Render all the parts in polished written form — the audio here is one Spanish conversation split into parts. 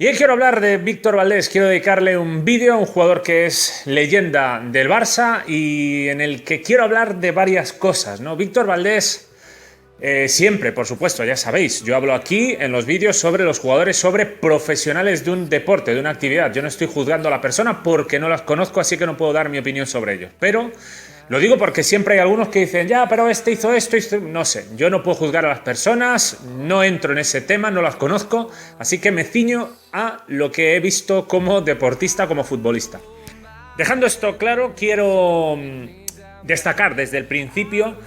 Y hoy quiero hablar de Víctor Valdés, quiero dedicarle un vídeo a un jugador que es leyenda del Barça y en el que quiero hablar de varias cosas, ¿no? Víctor Valdés, siempre, por supuesto, ya sabéis, yo hablo aquí en los vídeos sobre los jugadores, sobre profesionales de un deporte, de una actividad. Yo no estoy juzgando a la persona porque no las conozco, así que no puedo dar mi opinión sobre ello. Pero lo digo porque siempre hay algunos que dicen, ya, pero este hizo esto, no sé, yo no puedo juzgar a las personas, no entro en ese tema, no las conozco, así que me ciño a lo que he visto como deportista, como futbolista. Dejando esto claro, quiero destacar desde el principio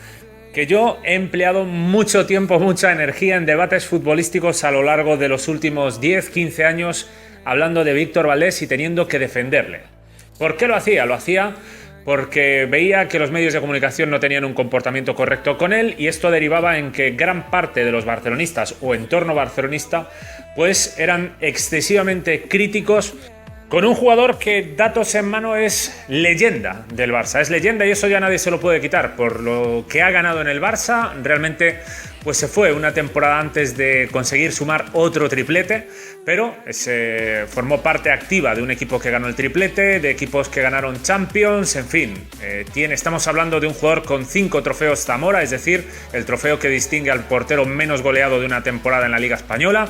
que yo he empleado mucho tiempo, mucha energía en debates futbolísticos a lo largo de los últimos 10-15 años hablando de Víctor Valdés y teniendo que defenderle. ¿Por qué lo hacía? Lo hacía porque veía que los medios de comunicación no tenían un comportamiento correcto con él y esto derivaba en que gran parte de los barcelonistas o entorno barcelonista pues eran excesivamente críticos con un jugador que, datos en mano, es leyenda del Barça. Es leyenda y eso ya nadie se lo puede quitar. Por lo que ha ganado en el Barça, realmente pues se fue una temporada antes de conseguir sumar otro triplete, pero se formó parte activa de un equipo que ganó el triplete, de equipos que ganaron Champions, en fin. Estamos hablando de un jugador con 5 trofeos Zamora, es decir, el trofeo que distingue al portero menos goleado de una temporada en la Liga Española.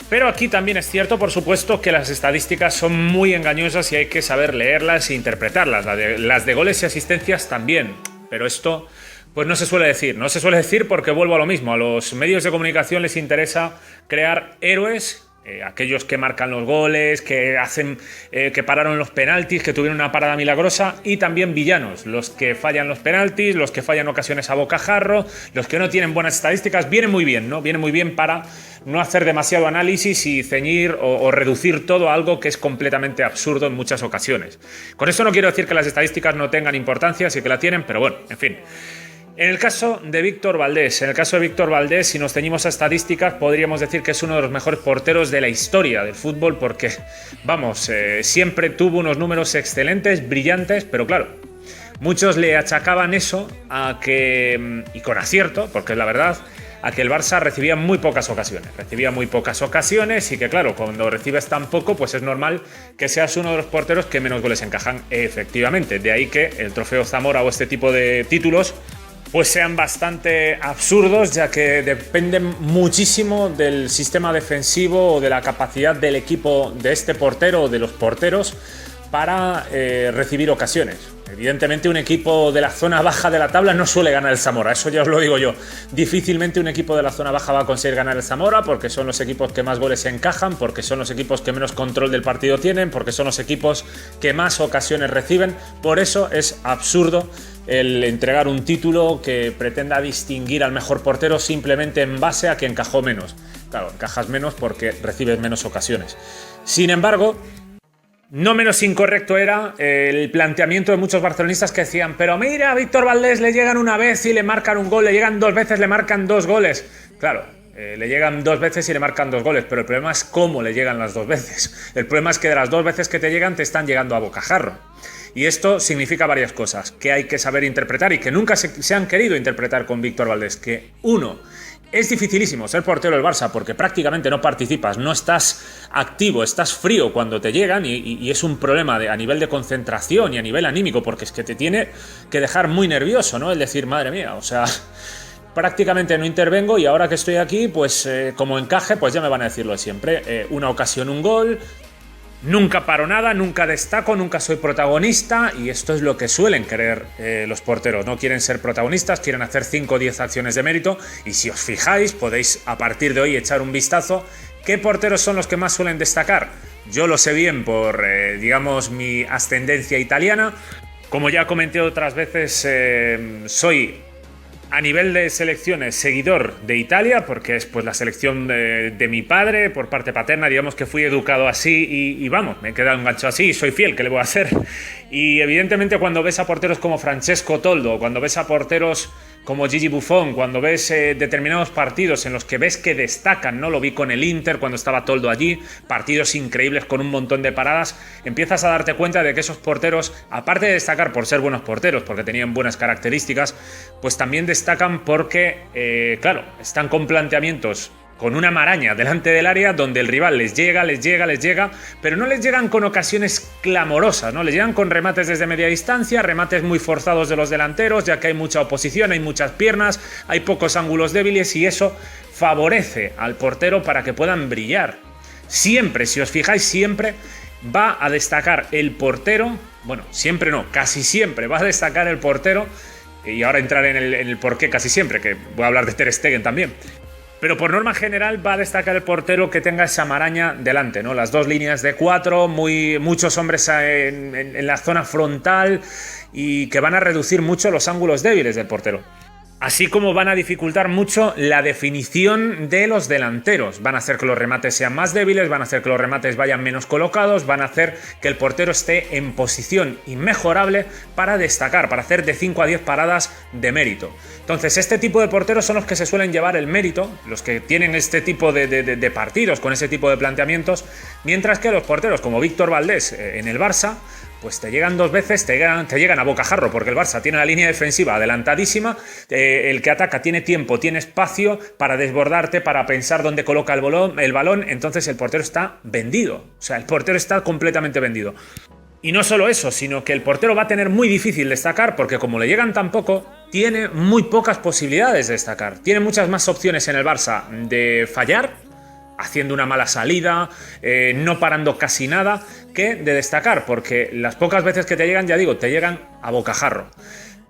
Pero aquí también es cierto, por supuesto, que las estadísticas son muy engañosas y hay que saber leerlas e interpretarlas. Las de goles y asistencias también. Pero esto pues no se suele decir. No se suele decir porque vuelvo a lo mismo. A los medios de comunicación les interesa crear héroes, aquellos que marcan los goles, que hacen, que pararon los penaltis, que tuvieron una parada milagrosa, y también villanos, los que fallan los penaltis, los que fallan ocasiones a bocajarro, los que no tienen buenas estadísticas. Viene muy bien, ¿no? Viene muy bien para no hacer demasiado análisis y ceñir o reducir todo a algo que es completamente absurdo en muchas ocasiones. Con esto no quiero decir que las estadísticas no tengan importancia, sí que la tienen, pero bueno, en fin. En el caso de Víctor Valdés, si nos ceñimos a estadísticas, podríamos decir que es uno de los mejores porteros de la historia del fútbol porque, vamos, siempre tuvo unos números excelentes, brillantes, pero claro, muchos le achacaban eso a que, y con acierto, porque es la verdad, a que el Barça recibía muy pocas ocasiones y que claro, cuando recibes tan poco, pues es normal que seas uno de los porteros que menos goles encajan, efectivamente. De ahí que el trofeo Zamora o este tipo de títulos pues sean bastante absurdos, ya que dependen muchísimo del sistema defensivo o de la capacidad del equipo de este portero o de los porteros para recibir ocasiones. Evidentemente un equipo de la zona baja de la tabla no suele ganar el Zamora, eso ya os lo digo yo. Difícilmente un equipo de la zona baja va a conseguir ganar el Zamora porque son los equipos que más goles encajan, porque son los equipos que menos control del partido tienen, porque son los equipos que más ocasiones reciben. Por eso es absurdo el entregar un título que pretenda distinguir al mejor portero simplemente en base a que encajó menos. Claro, encajas menos porque recibes menos ocasiones. Sin embargo, no menos incorrecto era el planteamiento de muchos barcelonistas que decían, pero mira, a Víctor Valdés le llegan una vez y le marcan un gol, le llegan 2 veces, le marcan 2 goles. Claro, le llegan 2 veces y le marcan 2 goles, pero el problema es cómo le llegan las 2 veces. El problema es que de las 2 veces que te llegan, te están llegando a bocajarro. Y esto significa varias cosas que hay que saber interpretar y que nunca se han querido interpretar con Víctor Valdés. Que uno, es dificilísimo ser portero del Barça porque prácticamente no participas, no estás activo, estás frío cuando te llegan y es un problema a nivel de concentración y a nivel anímico porque es que te tiene que dejar muy nervioso, ¿no? El decir, madre mía, o sea, prácticamente no intervengo y ahora que estoy aquí, pues como encaje, pues ya me van a decir lo de siempre. Una ocasión, un gol. Nunca paro nada, nunca destaco, nunca soy protagonista y esto es lo que suelen querer los porteros. No quieren ser protagonistas, quieren hacer 5 o 10 acciones de mérito y si os fijáis podéis a partir de hoy echar un vistazo. ¿Qué porteros son los que más suelen destacar? Yo lo sé bien por, digamos, mi ascendencia italiana. Como ya comenté otras veces, soy a nivel de selecciones seguidor de Italia, porque es pues la selección de mi padre, por parte paterna, digamos que fui educado así y vamos, me he quedado enganchado así y soy fiel, ¿qué le voy a hacer? Y evidentemente cuando ves a porteros como Francesco Toldo, cuando ves a porteros como Gigi Buffon, cuando ves determinados partidos en los que ves que destacan, ¿no? Lo vi con el Inter cuando estaba Toldo allí, partidos increíbles con un montón de paradas, empiezas a darte cuenta de que esos porteros, aparte de destacar por ser buenos porteros, porque tenían buenas características, pues también destacan porque, claro, están con planteamientos con una maraña delante del área donde el rival les llega, pero no les llegan con ocasiones clamorosas, ¿no? Les llegan con remates desde media distancia, remates muy forzados de los delanteros, ya que hay mucha oposición, hay muchas piernas, hay pocos ángulos débiles y eso favorece al portero para que puedan brillar. Siempre, si os fijáis, siempre va a destacar el portero, bueno, siempre no, casi siempre va a destacar el portero, y ahora entraré en el por qué casi siempre, que voy a hablar de Ter Stegen también. Pero por norma general va a destacar el portero que tenga esa maraña delante, ¿no? Las dos líneas de 4, muchos hombres en la zona frontal y que van a reducir mucho los ángulos débiles del portero. Así como van a dificultar mucho la definición de los delanteros. Van a hacer que los remates sean más débiles, van a hacer que los remates vayan menos colocados, van a hacer que el portero esté en posición inmejorable para destacar, para hacer de 5 a 10 paradas de mérito. Entonces, este tipo de porteros son los que se suelen llevar el mérito, los que tienen este tipo de partidos con ese tipo de planteamientos, mientras que los porteros como Víctor Valdés en el Barça, pues te llegan dos veces, te llegan a bocajarro, porque el Barça tiene la línea defensiva adelantadísima, el que ataca tiene tiempo, tiene espacio para desbordarte, para pensar dónde coloca el balón, entonces el portero está vendido, o sea, el portero está completamente vendido. Y no solo eso, sino que el portero va a tener muy difícil destacar, porque como le llegan tan poco, tiene muy pocas posibilidades de destacar, tiene muchas más opciones en el Barça de fallar, haciendo una mala salida, no parando casi nada, que de destacar, porque las pocas veces que te llegan, ya digo, te llegan a bocajarro.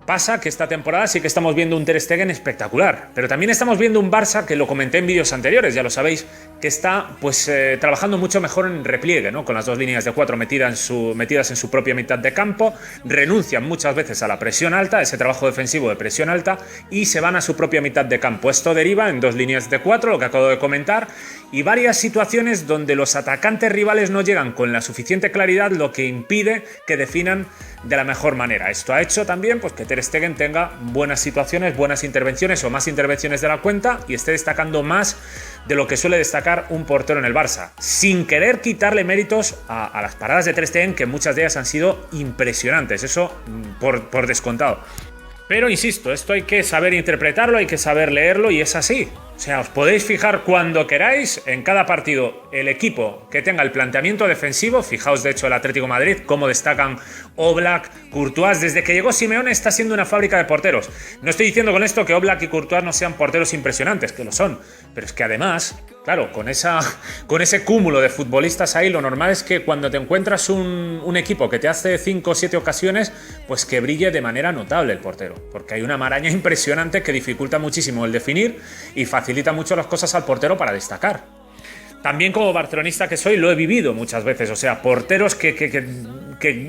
Pasa que esta temporada sí que estamos viendo un Ter Stegen espectacular, pero también estamos viendo un Barça, que lo comenté en vídeos anteriores, ya lo sabéis, que está pues trabajando mucho mejor en repliegue, ¿no? Con las dos líneas de 4 metidas en su propia mitad de campo, renuncian muchas veces a la presión alta, ese trabajo defensivo de presión alta, y se van a su propia mitad de campo. Esto deriva en dos líneas de 4, lo que acabo de comentar, y varias situaciones donde los atacantes rivales no llegan con la suficiente claridad, lo que impide que definan de la mejor manera. Esto ha hecho también pues, que Ter Stegen tenga buenas situaciones, buenas intervenciones o más intervenciones de la cuenta y esté destacando más de lo que suele destacar un portero en el Barça, sin querer quitarle méritos a las paradas de Ter Stegen, que muchas de ellas han sido impresionantes, eso por descontado. Pero insisto, esto hay que saber interpretarlo, hay que saber leerlo y es así. O sea, os podéis fijar cuando queráis en cada partido el equipo que tenga el planteamiento defensivo. Fijaos de hecho el Atlético de Madrid, cómo destacan Oblak, Courtois. Desde que llegó Simeone está siendo una fábrica de porteros. No estoy diciendo con esto que Oblak y Courtois no sean porteros impresionantes, que lo son. Pero es que además, claro, con ese cúmulo de futbolistas ahí, lo normal es que cuando te encuentras un equipo que te hace 5 o 7 ocasiones, pues que brille de manera notable el portero. Porque hay una maraña impresionante que dificulta muchísimo el definir y facilita mucho las cosas al portero para destacar. También como barcelonista que soy lo he vivido muchas veces, o sea, porteros que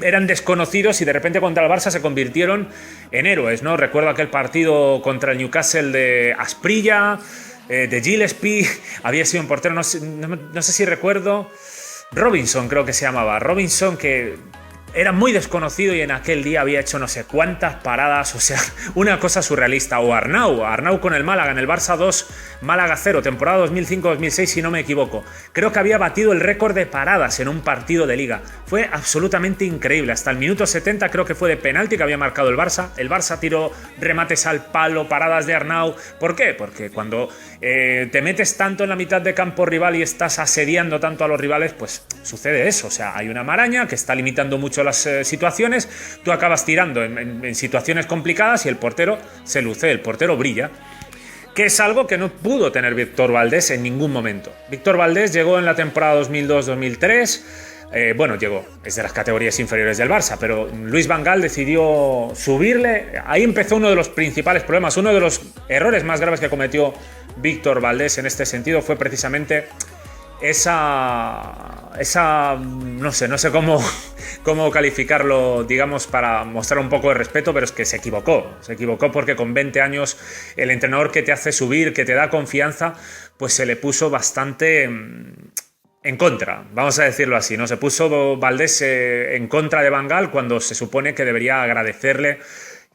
eran desconocidos y de repente contra el Barça se convirtieron en héroes, ¿no? Recuerdo aquel partido contra el Newcastle de Asprilla, de Gillespie, había sido un portero, no sé si recuerdo, Robinson creo que se llamaba, Robinson, que era muy desconocido y en aquel día había hecho no sé cuántas paradas, o sea, una cosa surrealista. O Arnau con el Málaga en el Barça 2, Málaga 0, temporada 2005-2006 si no me equivoco. Creo que había batido el récord de paradas en un partido de liga. Fue absolutamente increíble. Hasta el minuto 70 creo que fue de penalti que había marcado el Barça. El Barça tiró remates al palo, paradas de Arnau. ¿Por qué? Porque cuando te metes tanto en la mitad de campo rival y estás asediando tanto a los rivales, pues sucede eso. O sea, hay una maraña que está limitando mucho las situaciones, tú acabas tirando en situaciones complicadas y el portero se luce, el portero brilla, que es algo que no pudo tener Víctor Valdés en ningún momento. Víctor Valdés llegó en la temporada 2002-2003, llegó, es de las categorías inferiores del Barça, pero Luis Van Gaal decidió subirle, ahí empezó uno de los principales problemas, uno de los errores más graves que cometió Víctor Valdés en este sentido fue precisamente esa no sé cómo calificarlo, digamos, para mostrar un poco de respeto, pero es que se equivocó porque con 20 años el entrenador que te hace subir, que te da confianza, pues se le puso bastante en contra, vamos a decirlo así, ¿no? Se puso Valdés en contra de Van Gaal cuando se supone que debería agradecerle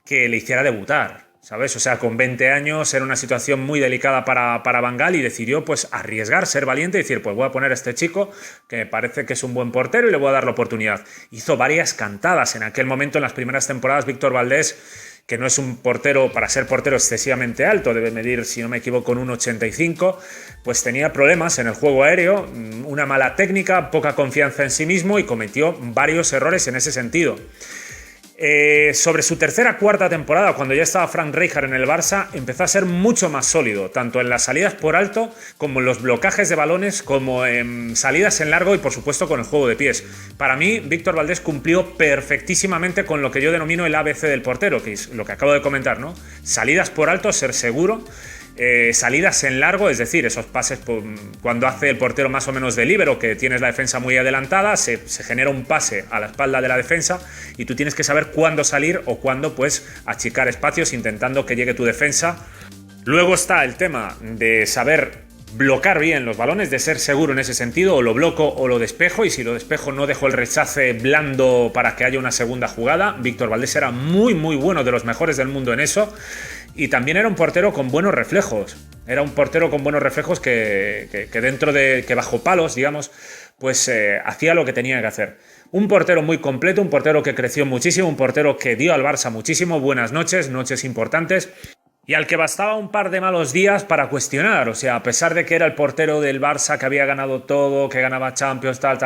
que le hiciera debutar, ¿sabes? O sea, con 20 años era una situación muy delicada para Van Gaal y decidió pues arriesgar, ser valiente y decir, pues voy a poner a este chico que me parece que es un buen portero y le voy a dar la oportunidad. Hizo varias cantadas en aquel momento, en las primeras temporadas, Víctor Valdés, que no es un portero, para ser portero, excesivamente alto, debe medir, si no me equivoco, un 1,85, pues tenía problemas en el juego aéreo, una mala técnica, poca confianza en sí mismo y cometió varios errores en ese sentido. Sobre su tercera cuarta temporada, cuando ya estaba Frank Rijkaard en el Barça, empezó a ser mucho más sólido, tanto en las salidas por alto, como en los blocajes de balones, como en salidas en largo y por supuesto con el juego de pies. Para mí, Víctor Valdés cumplió perfectísimamente con lo que yo denomino el ABC del portero, que es lo que acabo de comentar, ¿no? Salidas por alto, ser seguro. Salidas en largo, es decir, esos pases cuando hace el portero más o menos de líbero, que tienes la defensa muy adelantada, se genera un pase a la espalda de la defensa y tú tienes que saber cuándo salir o cuándo pues achicar espacios intentando que llegue tu defensa. Luego está el tema de saber bloquear bien los balones, de ser seguro en ese sentido, o lo bloco o lo despejo, y si lo despejo no dejo el rechace blando para que haya una segunda jugada. Víctor Valdés era muy bueno, de los mejores del mundo en eso. Y también era un portero con buenos reflejos. Era un portero con buenos reflejos que dentro de, que bajo palos, digamos, pues hacía lo que tenía que hacer. Un portero muy completo, un portero que creció muchísimo, un portero que dio al Barça muchísimo, buenas noches, noches importantes, y al que bastaba un par de malos días para cuestionar. O sea, a pesar de que era el portero del Barça, que había ganado todo, que ganaba Champions, tal,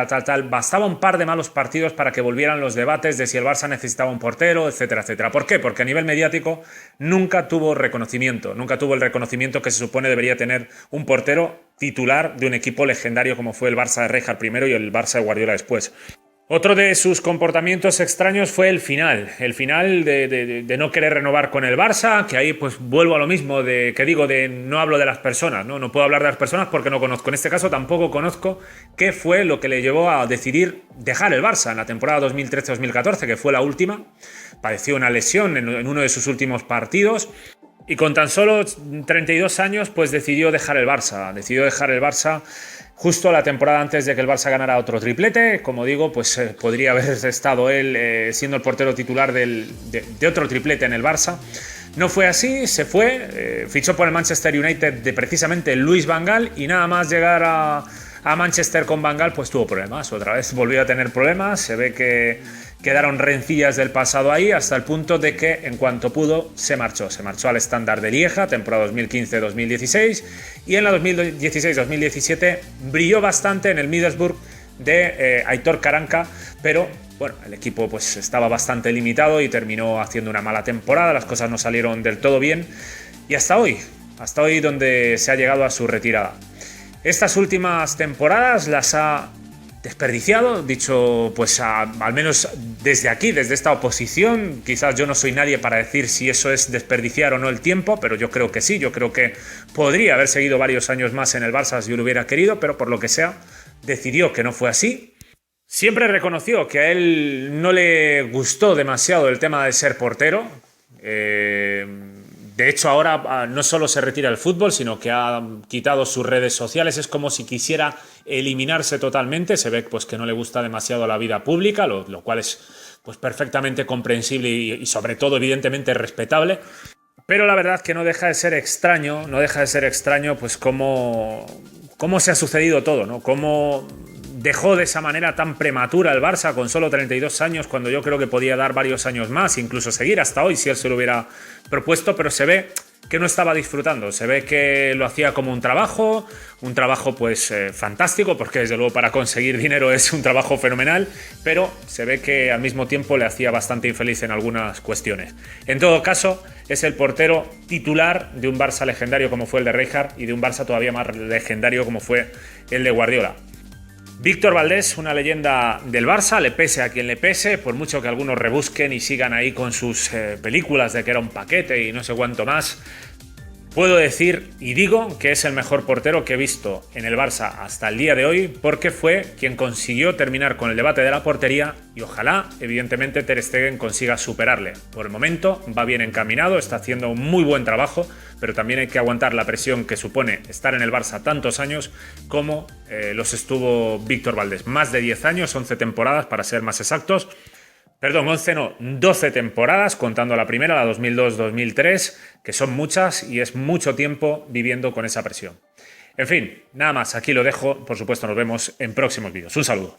bastaba un par de malos partidos para que volvieran los debates de si el Barça necesitaba un portero, etcétera, etcétera. ¿Por qué? Porque a nivel mediático nunca tuvo reconocimiento, nunca tuvo el reconocimiento que se supone debería tener un portero titular de un equipo legendario como fue el Barça de Rijkaard primero y el Barça de Guardiola después. Otro de sus comportamientos extraños fue el final de no querer renovar con el Barça, que ahí pues vuelvo a lo mismo no hablo de las personas, no puedo hablar de las personas porque no conozco. En este caso tampoco conozco qué fue lo que le llevó a decidir dejar el Barça en la temporada 2013-2014, que fue la última. Padeció una lesión en uno de sus últimos partidos y con tan solo 32 años pues decidió dejar el Barça. Justo la temporada antes de que el Barça ganara otro triplete. Como digo, pues podría haber estado él siendo el portero titular de otro triplete en el Barça. No fue así, se fue, fichó por el Manchester United de precisamente Louis van Gaal, y nada más llegar a Manchester con van Gaal pues tuvo problemas. Otra vez volvió a tener problemas, se ve que quedaron rencillas del pasado ahí, hasta el punto de que en cuanto pudo se marchó al Standard de Lieja, temporada 2015-2016, y en la 2016-2017 brilló bastante en el Middlesbrough de Aitor Karanka, pero bueno, el equipo pues estaba bastante limitado y terminó haciendo una mala temporada, las cosas no salieron del todo bien, y hasta hoy donde se ha llegado a su retirada. Estas últimas temporadas las ha desperdiciado, dicho pues al menos desde aquí, desde esta oposición. Quizás yo no soy nadie para decir si eso es desperdiciar o no el tiempo, pero yo creo que sí, yo creo que podría haber seguido varios años más en el Barça si lo hubiera querido, pero por lo que sea decidió que no fue así. Siempre reconoció que a él no le gustó demasiado el tema de ser portero. De hecho, ahora no solo se retira el fútbol, sino que ha quitado sus redes sociales. Es como si quisiera eliminarse totalmente. Se ve pues, que no le gusta demasiado la vida pública, lo cual es pues, perfectamente comprensible y sobre todo, evidentemente, respetable. Pero la verdad que no deja de ser extraño, pues cómo se ha sucedido todo, ¿no? Cómo dejó de esa manera tan prematura el Barça con solo 32 años, cuando yo creo que podía dar varios años más, incluso seguir hasta hoy si él se lo hubiera propuesto, pero se ve que no estaba disfrutando, se ve que lo hacía como un trabajo pues fantástico, porque desde luego para conseguir dinero es un trabajo fenomenal, pero se ve que al mismo tiempo le hacía bastante infeliz en algunas cuestiones. En todo caso, es el portero titular de un Barça legendario como fue el de Rijkaard y de un Barça todavía más legendario como fue el de Guardiola. Víctor Valdés, una leyenda del Barça, le pese a quien le pese, por mucho que algunos rebusquen y sigan ahí con sus películas de que era un paquete y no sé cuánto más. Puedo decir y digo que es el mejor portero que he visto en el Barça hasta el día de hoy, porque fue quien consiguió terminar con el debate de la portería y ojalá, evidentemente, Ter Stegen consiga superarle. Por el momento va bien encaminado, está haciendo un muy buen trabajo, pero también hay que aguantar la presión que supone estar en el Barça tantos años como los estuvo Víctor Valdés. Más de 10 años, 11 temporadas para ser más exactos. Perdón, 11 no, 12 temporadas, contando la primera, la 2002-2003, que son muchas y es mucho tiempo viviendo con esa presión. En fin, nada más, aquí lo dejo. Por supuesto, nos vemos en próximos vídeos. Un saludo.